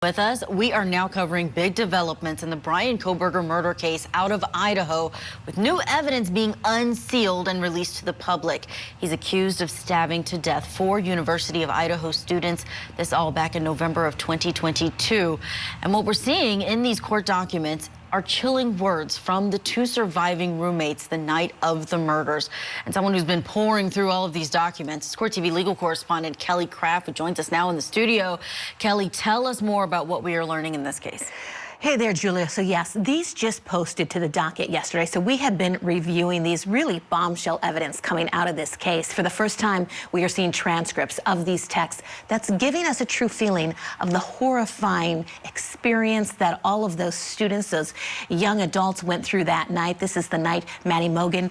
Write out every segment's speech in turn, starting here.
With us, we are now covering big developments in the Bryan Kohberger murder case out of Idaho, with new evidence being unsealed and released to the public. He's accused of stabbing to death 4 University of Idaho students, this all back in November of 2022. And what we're seeing in these court documents are chilling words from the 2 surviving roommates the night of the murders. And someone who's been pouring through all of these documents is Court TV legal correspondent Kelly Craft, who joins us now in the studio. Kelly, tell us more about what we are learning in this case. Hey there, Julia. So yes, these just posted to the docket yesterday. So we have been reviewing these really bombshell evidence coming out of this case. For the first time, we are seeing transcripts of these texts that's giving us a true feeling of the horrifying experience that all of those students, those young adults went through that night. This is the night Maddie Mogen,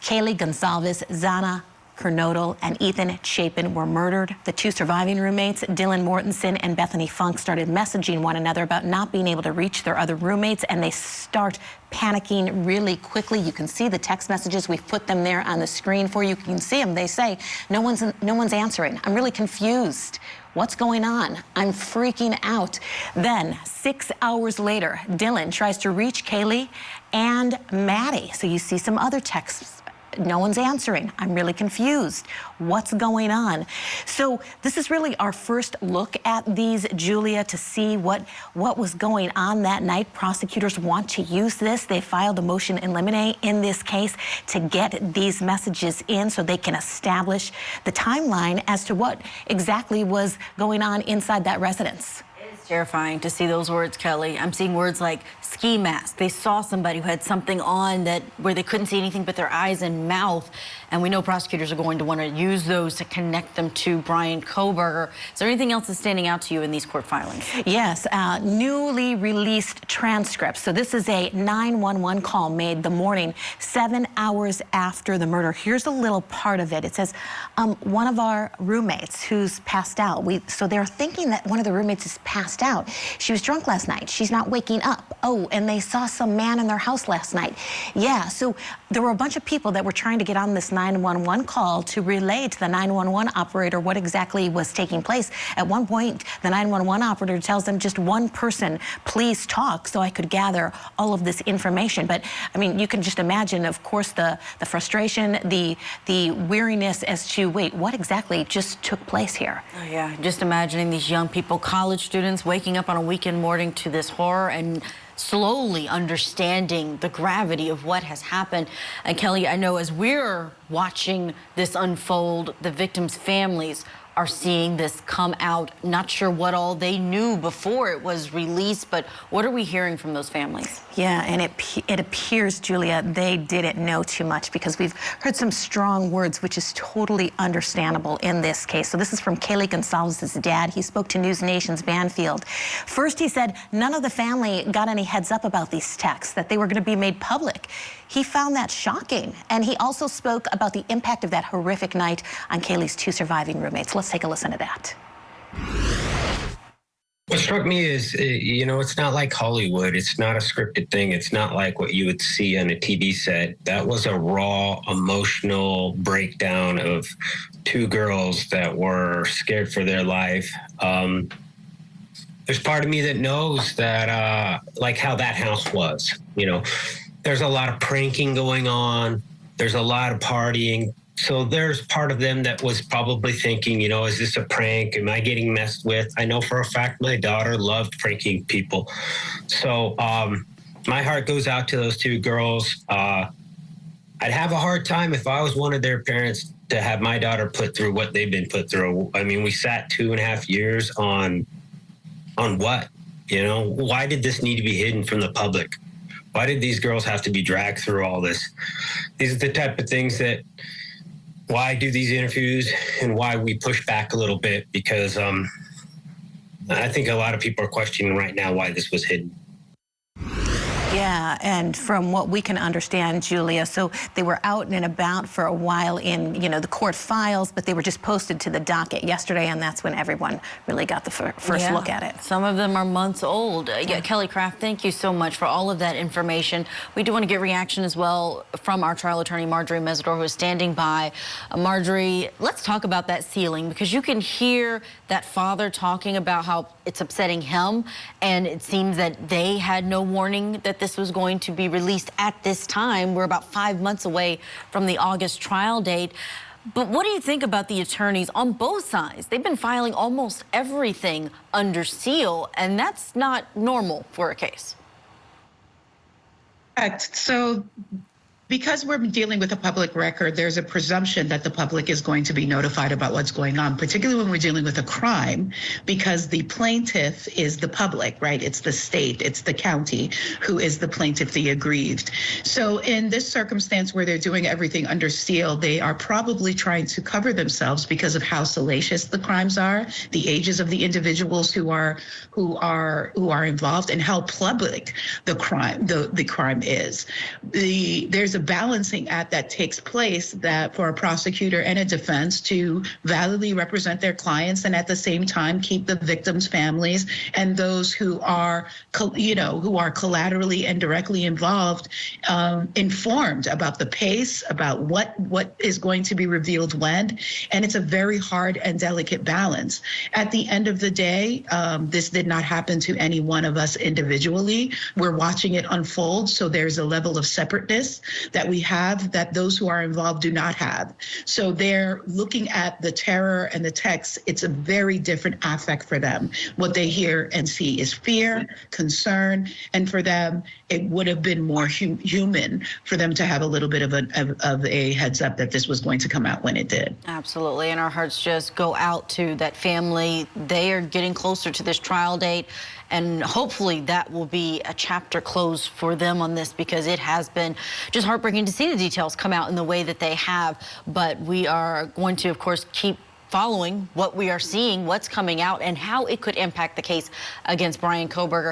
Kaylee Goncalves, Zana Kernodle, and Ethan Chapin were murdered. The 2 surviving roommates, Dylan Mortensen and Bethany Funk, started messaging one another about not being able to reach their other roommates, and they start panicking really quickly. You can see the text messages. We've put them there on the screen for you. You can see them. They say, no one's answering. I'm really confused. What's going on? I'm freaking out. Then 6 hours later, Dylan tries to reach Kaylee and Maddie. So you see some other texts. No one's answering. I'm really confused. What's going on? So this is really our first look at these, Julia, to see what was going on that night. Prosecutors want to use this. They filed a motion in limine in this case to get these messages in so they can establish the timeline as to what exactly was going on inside that residence. Terrifying to see those words, Kelly. I'm seeing words like ski mask. They saw somebody who had something on where they couldn't see anything but their eyes and mouth. And we know prosecutors are going to want to use those to connect them to Bryan Kohberger. Is there anything else that's standing out to you in these court filings? Yes, newly released transcripts. So this is a 911 call made the morning, 7 hours after the murder. Here's a little part of it. It says, one of our roommates who's passed out. So they're thinking that one of the roommates is passed out. She was drunk last night. She's not waking up. Oh, and they saw some man in their house last night. Yeah, so there were a bunch of people that were trying to get on this 911 call to relay to the 911 operator what exactly was taking place. At one point, the 911 operator tells them, just one person, please talk, so I could gather all of this information. But I mean, you can just imagine, of course, the frustration, the weariness as to, wait, what exactly just took place here? Oh, yeah, just imagining these young people, college students, waking up on a weekend morning to this horror and slowly understanding the gravity of what has happened. And Kelly, I know as we're watching this unfold, the victims' families are seeing this come out. Not sure what all they knew before it was released, but what are we hearing from those families? Yeah, and it appears, Julia, they didn't know too much, because we've heard some strong words, which is totally understandable in this case. So this is from Kaylee Goncalves' dad. He spoke to News Nation's Banfield. First, he said none of the family got any heads up about these texts, that they were going to be made public. He found that shocking. And he also spoke about the impact of that horrific night on Kaylee's 2 surviving roommates. Let's take a listen to that. What struck me is, you know, it's not like Hollywood. It's not a scripted thing. It's not like what you would see on a TV set. That was a raw, emotional breakdown of 2 girls that were scared for their life. There's part of me that knows that, like how that house was, you know, there's a lot of pranking going on. There's a lot of partying. So there's part of them that was probably thinking, you know, is this a prank? Am I getting messed with? I know for a fact my daughter loved pranking people. So my heart goes out to those 2 girls. I'd have a hard time if I was one of their parents to have my daughter put through what they've been put through. I mean, we sat 2.5 years on what? You know, why did this need to be hidden from the public? Why did these girls have to be dragged through all this? These are the type of things that, why I do these interviews and why we push back a little bit, because I think a lot of people are questioning right now why this was hidden. Yeah, and from what we can understand, Julia, so they were out and about for a while in, the court files, but they were just posted to the docket yesterday, and that's when everyone really got the first look at it. Some of them are months old. Yeah, Kelly Craft, thank you so much for all of that information. We do want to get reaction as well from our trial attorney, Marjorie Mesidor, who is standing by. Marjorie, let's talk about that sealing, because you can hear that father talking about how it's upsetting him, and it seems that they had no warning that this was going to be released at this time. We're about 5 months away from the August trial date. But what do you think about the attorneys on both sides? They've been filing almost everything under seal, and that's not normal for a case. Correct. So because we're dealing with a public record, there's a presumption that the public is going to be notified about what's going on, particularly when we're dealing with a crime, because the plaintiff is the public, right? It's the state, it's the county who is the plaintiff, the aggrieved. So in this circumstance where they're doing everything under seal, they are probably trying to cover themselves because of how salacious the crimes are, the ages of the individuals who are involved, and how public the crime is. There's a balancing act that takes place that for a prosecutor and a defense to validly represent their clients and at the same time keep the victims' families and those who are collaterally and directly involved informed about the pace, about what is going to be revealed when. And it's a very hard and delicate balance. At the end of the day, this did not happen to any one of us individually. We're watching it unfold, so there's a level of separateness that we have that those who are involved do not have. So they're looking at the terror and the text. It's a very different affect for them. What they hear and see is fear, concern, and for them, it would have been more human for them to have a little bit of a heads up that this was going to come out when it did. Absolutely, and our hearts just go out to that family. They are getting closer to this trial date, and hopefully that will be a chapter closed for them on this, because it has been just heartbreaking to see the details come out in the way that they have. But we are going to, of course, keep following what we are seeing, what's coming out, and how it could impact the case against Bryan Kohberger.